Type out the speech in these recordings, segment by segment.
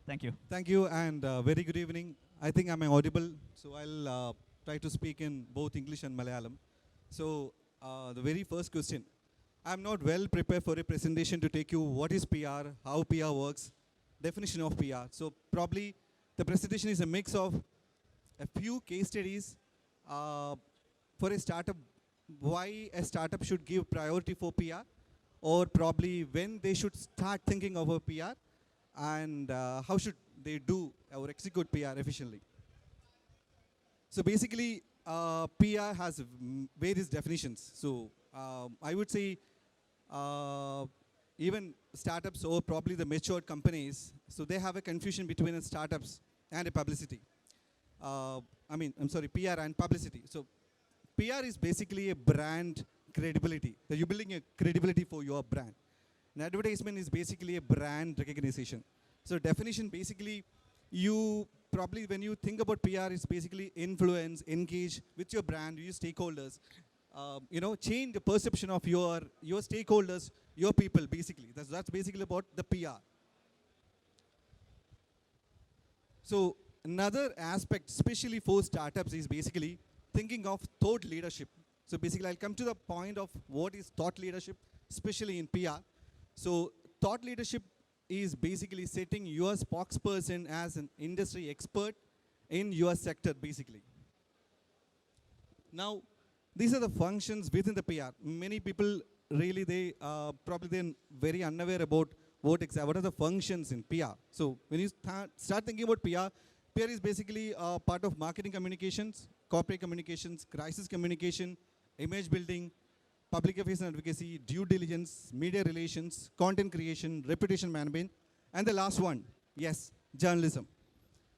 Thank you. Thank you, and very good evening. I think I'm audible, so I'll try to speak in both English and Malayalam. So, the very first question. I'm not well prepared for a presentation to take you what is PR, how PR works, definition of PR. So, probably the presentation is a mix of a few case studies for a startup, why a startup should give priority for PR, or probably when they should start thinking of a PR, and how should they do or execute PR efficiently. So basically, PR has various definitions. So I would say even startups or probably the matured companies, so they have a confusion between startups and a publicity. I'm sorry, PR and publicity. So PR is basically a brand credibility. So you're building a credibility for your brand. An advertisement is basically a brand recognition. So definition, basically, you probably, when you think about PR, it's basically influence, engage with your brand, your stakeholders, change the perception of your stakeholders, your people, basically. That's basically about the PR. So another aspect, especially for startups, is basically thinking of thought leadership. So basically, I'll come to the point of what is thought leadership, especially in PR. So thought leadership is basically setting your spokesperson as an industry expert in your sector, basically. Now, these are the functions within the PR. Many people really, they probably they're very unaware about what are the functions in PR. So when you start thinking about PR, PR is basically part of marketing communications, corporate communications, crisis communication, image building, public affairs and advocacy, due diligence, media relations, content creation, reputation management, and the last one, yes, journalism.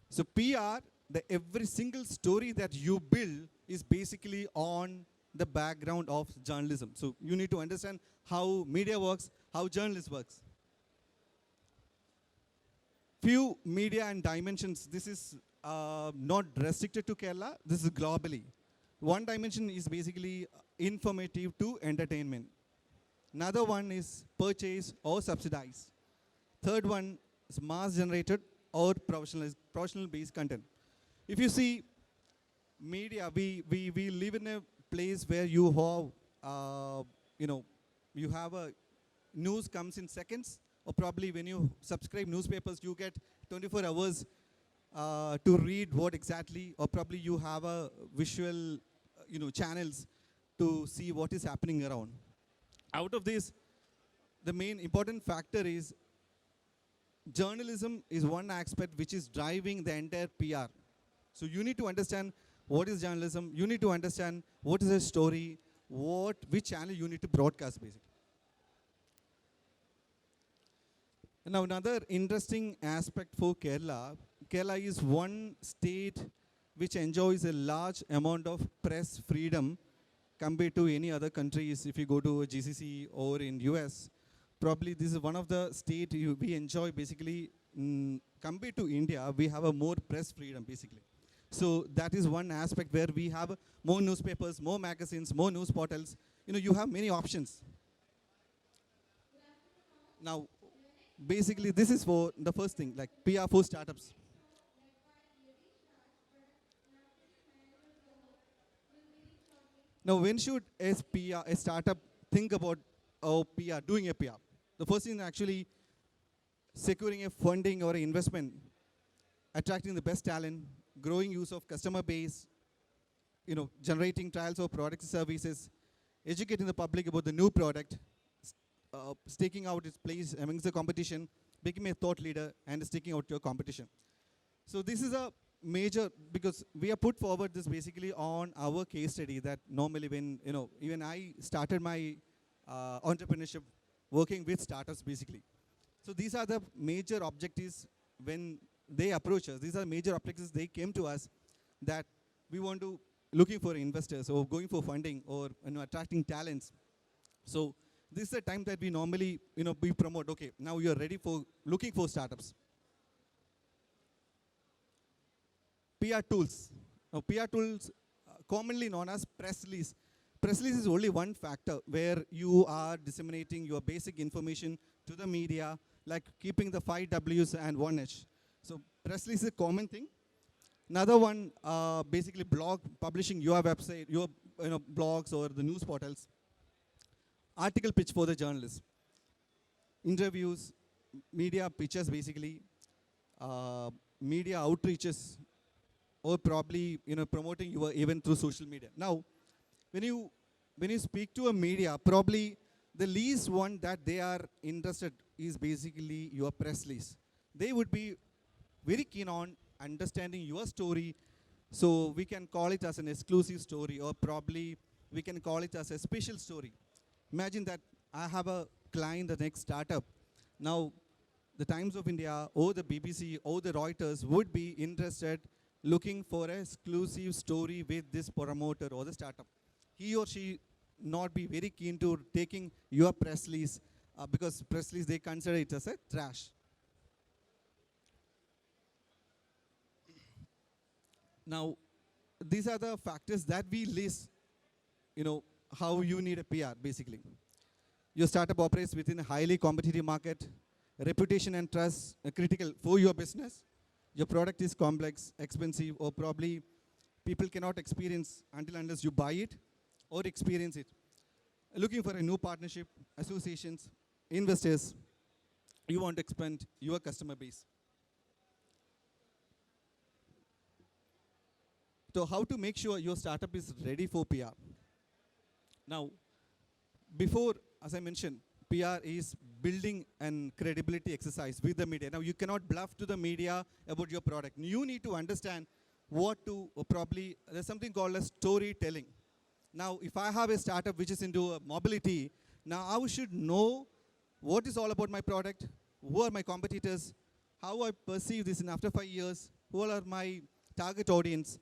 So PR, every single story that you build is basically on the background of journalism. So you need to understand how media works, how journalism works. Few media and dimensions. This is not restricted to Kerala. This is globally. One dimension is basically informative to entertainment. Another one is purchase or subsidize. Third one is mass generated or professional based content. If you see media, we live in a place where you have, you have a news comes in seconds, or probably when you subscribe newspapers, you get 24 hours to read what exactly, or probably you have a visual, channels to see what is happening around. Out of this, the main important factor is journalism is one aspect which is driving the entire PR. So you need to understand what is journalism, you need to understand what is a story, which channel you need to broadcast, basically. Now another interesting aspect for Kerala, Kerala is one state which enjoys a large amount of press freedom compared to any other countries. If you go to a GCC or in US, probably this is one of the state we enjoy basically compared to India, we have a more press freedom basically. So that is one aspect where we have more newspapers, more magazines, more news portals. You have many options. Now, basically this is for the first thing, like PR for startups. Now, when should a startup think about PR, doing a PR? The first thing actually securing a funding or an investment, attracting the best talent, growing use of customer base, generating trials of products and services, educating the public about the new product, staking out its place amongst the competition, becoming a thought leader, and staking out your competition. So this is a major, because we have put forward this basically on our case study that normally when, even I started my entrepreneurship working with startups basically. So these are the major objectives when they approach us. These are major objectives they came to us that we want to looking for investors or going for funding or attracting talents. So this is the time that we normally we promote, okay, now you're ready for looking for startups. PR tools. Now, PR tools, commonly known as press release. Press release is only one factor where you are disseminating your basic information to the media, like keeping the 5 Ws and 1 H. So press release is a common thing. Another one, basically blog, publishing your website, your blogs or the news portals. Article pitch for the journalist. Interviews, media pitches basically, media outreaches, or probably promoting your event through social media. Now, when you speak to a media, probably the least one that they are interested is basically your press release. They would be very keen on understanding your story, so we can call it as an exclusive story, or probably we can call it as a special story. Imagine that I have a client, the next startup. Now, the Times of India or the BBC or the Reuters would be interested looking for an exclusive story with this promoter or the startup. He or she not be very keen to taking your press release, because press release they consider it as a trash. Now, these are the factors that we list, how you need a PR basically. Your startup operates within a highly competitive market. Reputation and trust are critical for your business. Your product is complex, expensive, or probably people cannot experience until unless you buy it or experience it. Looking for a new partnership, associations, investors, you want to expand your customer base. So how to make sure your startup is ready for PR? Now, before, as I mentioned, PR is building an credibility exercise with the media. Now, you cannot bluff to the media about your product. You need to understand what to, probably, there's something called as storytelling. Now, if I have a startup which is into mobility, now I should know what is all about my product, who are my competitors, how I perceive this in after 5 years, who are my target audience.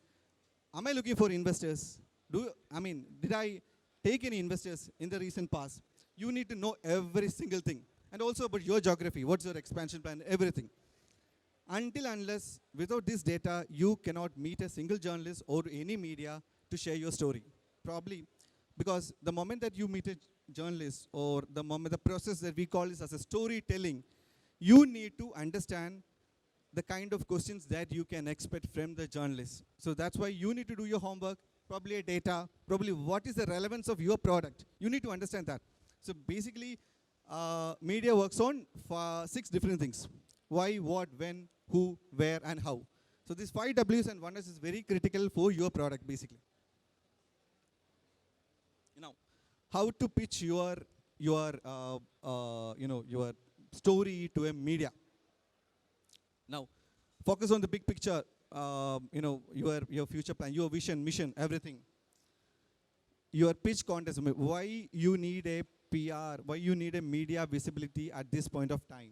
Am I looking for investors? Did I take any investors in the recent past? You need to know every single thing. And also about your geography, what's your expansion plan, everything. Until unless, without this data, you cannot meet a single journalist or any media to share your story. Probably, because the moment that you meet a journalist, or the process that we call this as a storytelling, you need to understand the kind of questions that you can expect from the journalist. So that's why you need to do your homework, probably a data, probably what is the relevance of your product. You need to understand that. So basically, media works on 6 different things. Why, what, when, who, where, and how. So these 5 W's and 1 S is very critical for your product, basically. Now, how to pitch your story to a media. Now, focus on the big picture, your future plan, your vision, mission, everything. Your pitch contest, why you need a PR, why you need a media visibility at this point of time.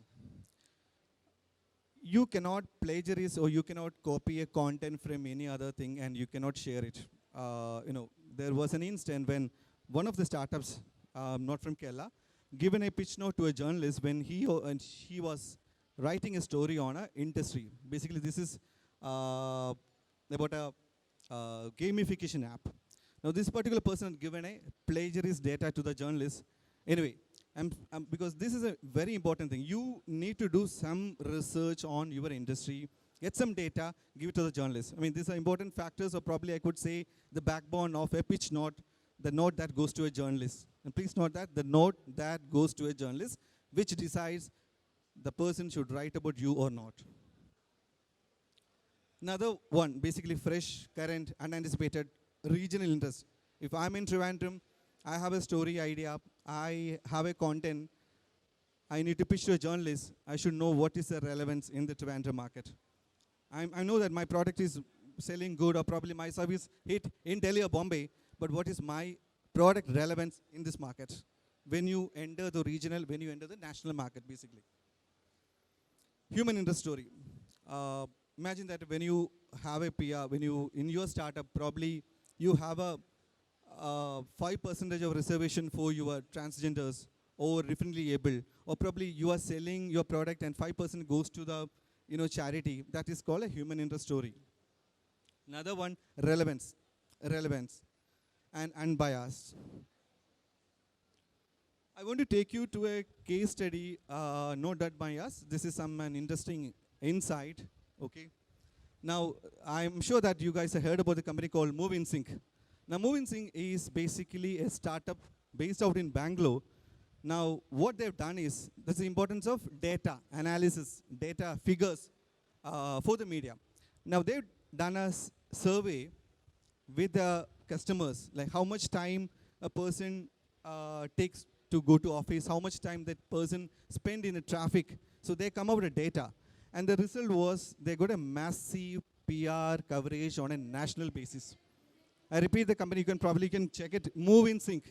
You cannot plagiarize or you cannot copy a content from any other thing and you cannot share it. There was an instant when one of the startups, not from Kerala, given a pitch note to a journalist when he was writing a story on an industry. Basically, this is about a gamification app. Now, this particular person had given a plagiarist data to the journalist. Anyway, because this is a very important thing. You need to do some research on your industry, get some data, give it to the journalist. These are important factors, or probably I could say the backbone of a pitch note, the note that goes to a journalist. And please note that the note that goes to a journalist, which decides the person should write about you or not. Another one, basically fresh, current, unanticipated, regional interest. If I'm in Trivandrum, I have a story idea, I have a content, I need to pitch to a journalist, I should know what is the relevance in the Trivandrum market. I know that my product is selling good, or probably my service hit in Delhi or Bombay, but what is my product relevance in this market? When you enter the regional, when you enter the national market, basically. Human interest story. Imagine that when you have a PR, when you, in your startup, probably you have a 5% of reservation for your transgenders or differently able, or probably you are selling your product and 5% goes to the charity. That is called a human interest story. Another one, relevance and unbiased. I want to take you to a case study, not that by us. This is an interesting insight. Okay. Now, I'm sure that you guys have heard about the company called MoveInSync. Now, MoveInSync is basically a startup based out in Bangalore. Now, what they've done is, that's the importance of data analysis, data figures for the media. Now, they've done a survey with the customers, like how much time a person takes to go to office, how much time that person spend in the traffic. So they come up with the data. And the result was they got a massive PR coverage on a national basis. I repeat the company, you can probably check it, MoveInSync.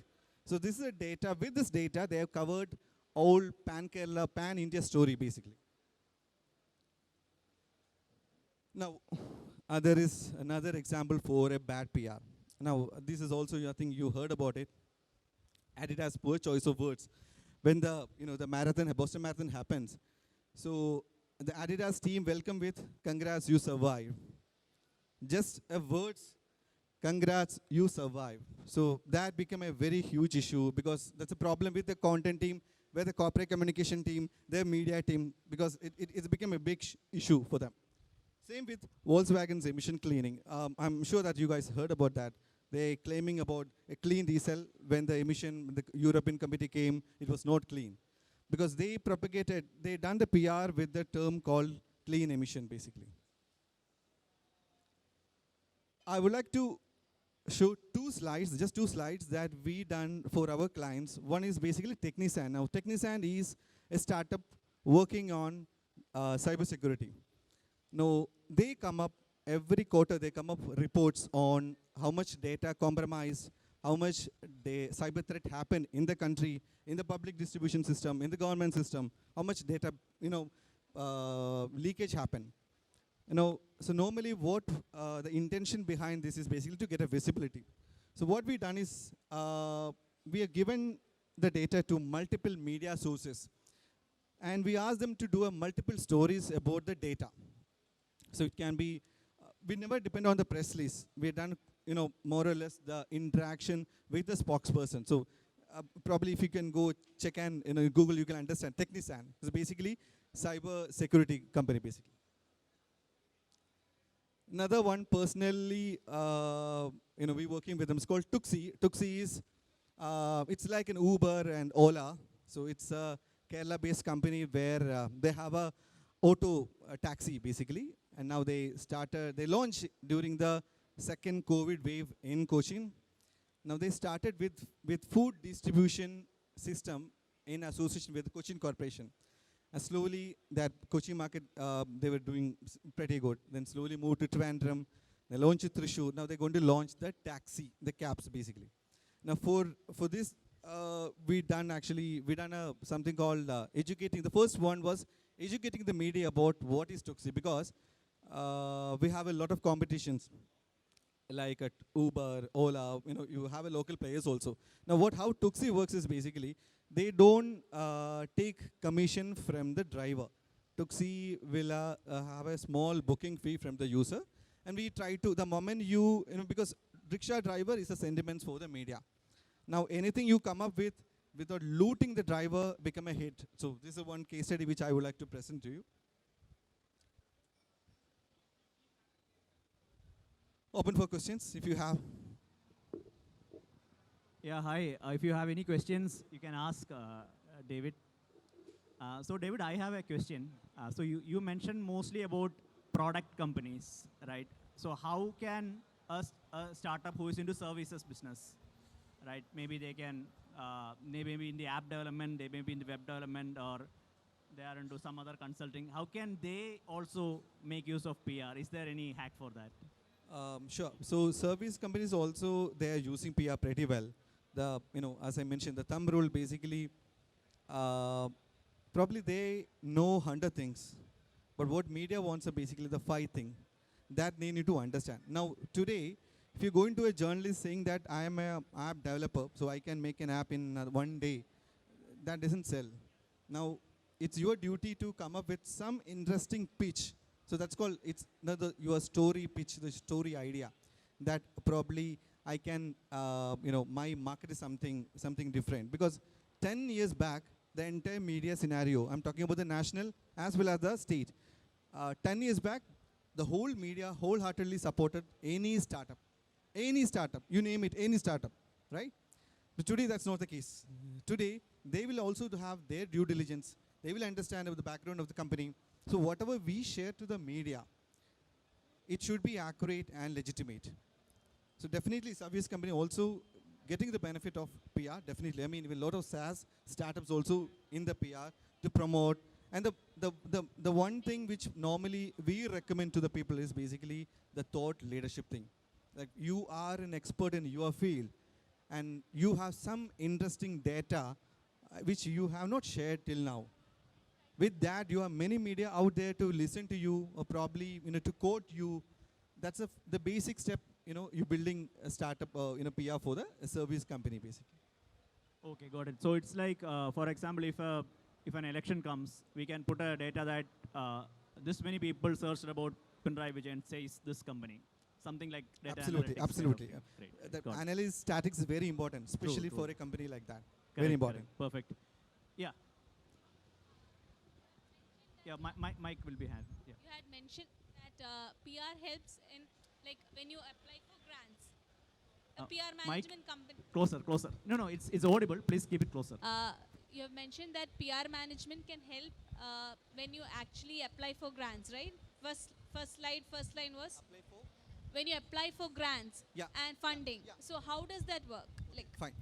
So this is a data, with this data, they have covered all pan-Kerala, pan-India story basically. Now, there is another example for a bad PR. Now, this is also, I think you heard about it. Adidas poor choice of words. When the, the marathon, Boston Marathon happens, so the Adidas team welcome with, congrats, you survived. Just a words, congrats, you survived. So that became a very huge issue because that's a problem with the content team, where the corporate communication team, their media team, because it became a big issue for them. Same with Volkswagen's emission cleaning. I'm sure that you guys heard about that. They're claiming about a clean diesel when the European committee came, it was not clean. Because they done the PR with the term called clean emission basically. I would like to show just two slides that we done for our clients. One is basically Technisant. Now Technisant is a startup working on cybersecurity. Now they come up, every quarter they come up reports on how much data compromise, how much cyber threat happened in the country, in the public distribution system, in the government system, how much data leakage happened. So normally what the intention behind this is basically to get a visibility. So what we've done is we are given the data to multiple media sources, and we ask them to do multiple stories about the data. So it can be, we never depend on the press release. We've done, more or less the interaction with the spokesperson. So probably if you can go check and Google, you can understand. Technisant is basically cyber security company basically. Another one personally, we're working with them. It's called Tuxi. Tuxi is, it's like an Uber and Ola. So it's a Kerala-based company where they have a auto taxi basically. And now they launched during the second COVID wave in Cochin. Now they started with food distribution system in association with Cochin Corporation. And slowly that Cochin market, they were doing pretty good. Then slowly moved to Trivandrum. They launched it Thrissur. Now they're going to launch the taxi, the cabs basically. Now for this, we done something called educating. The first one was educating the media about what is Tuxi, because we have a lot of competitions like at Uber, Ola, you have a local players also. Now how Tuxi works is basically, they don't take commission from the driver. Tuxi will have a small booking fee from the user, and we try to, the moment because rickshaw driver is a sentiment for the media. Now anything you come up with without looting the driver become a hit. So this is one case study which I would like to present to you. Open for questions if you have. Yeah, hi. If you have any questions, you can ask David. So David, I have a question. So you mentioned mostly about product companies, right? So how can a startup who is into services business, right? Maybe they can, maybe in the app development, they may be in the web development, or they are into some other consulting. How can they also make use of PR? Is there any hack for that? Sure. So service companies also, they are using PR pretty well. As I mentioned, the thumb rule basically, probably they know 100 things, but what media wants are basically the 5 things that they need to understand. Now today, if you go into a journalist saying that I am an app developer, so I can make an app in one day, that doesn't sell. Now it's your duty to come up with some interesting pitch. So that's called, it's your story pitch, the story idea, that probably I can, my market is something different. Because 10 years back, the entire media scenario, I'm talking about the national as well as the state. 10 years back, the whole media wholeheartedly supported any startup. Any startup, you name it, any startup, right? But today, that's not the case. Today, they will also have their due diligence. They will understand the background of the company. So whatever we share to the media, it should be accurate and legitimate. So definitely, service company also getting the benefit of PR. Definitely, I mean, a lot of SaaS startups also in the PR to promote. And the one thing which normally we recommend to the people is basically the thought leadership thing. Like, you are an expert in your field, and you have some interesting data which you have not shared till now. With that, you have many media out there to listen to you, or probably to quote you. That's the basic step. You're building a startup, PR for the service company, basically. Okay, got it. So it's like, for example, if an election comes, we can put a data that this many people searched about Pinarayi Vijayan says this company. Something like data Absolutely, analytics. absolutely. Kind of thing. Great. The Got it. analysis statics is very important, especially True. for a company like that. Correct, Very important. correct. Perfect. Yeah. Yeah, mic will be hand. Yeah. You had mentioned that PR helps in, like, when you apply for grants. A PR Mic management company. closer. No, it's audible. Please keep it closer. You have mentioned that PR management can help when you actually apply for grants, right? First line was when you apply for grants and funding. Yeah. So how does that work? Like, Fine.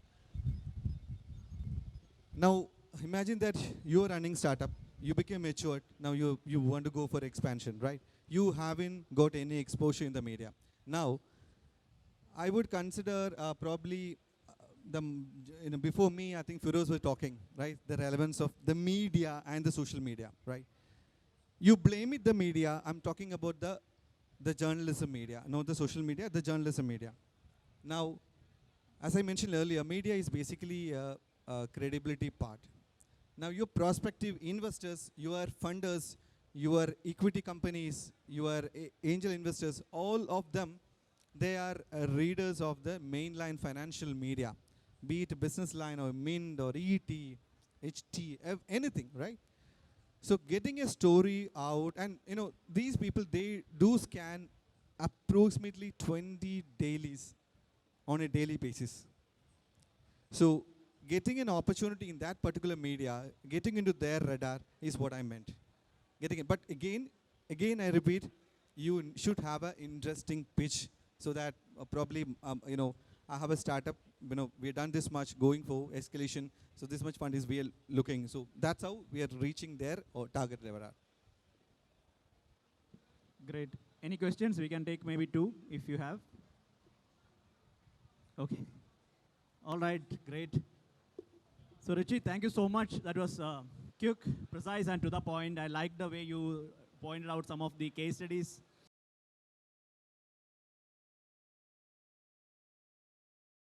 Now, imagine that you're running startup. You became matured. Now you want to go for expansion, right? You haven't got any exposure in the media. Now, I would consider probably before me, I think Firoz was talking, right? The relevance of the media and the social media, right? You blame it the media. I'm talking about the journalism media, not the social media, the journalism media. Now, as I mentioned earlier, media is basically a credibility part. Now, your prospective investors, your funders, your equity companies, your angel investors, all of them, they are readers of the mainline financial media, be it Business Line or Mint or ET, HT, anything, right? So getting a story out, and these people, they do scan approximately 20 dailies on a daily basis. So getting an opportunity in that particular media, getting into their radar is what I meant. But again, I repeat, you should have an interesting pitch, so that probably, I have a startup, we've done this much going for escalation, so this much fund is we are looking. So that's how we are reaching their target radar. Great. Any questions? We can take maybe 2 if you have. Okay. All right, great. So Richy, thank you so much. That was quick, precise, and to the point. I like the way you pointed out some of the case studies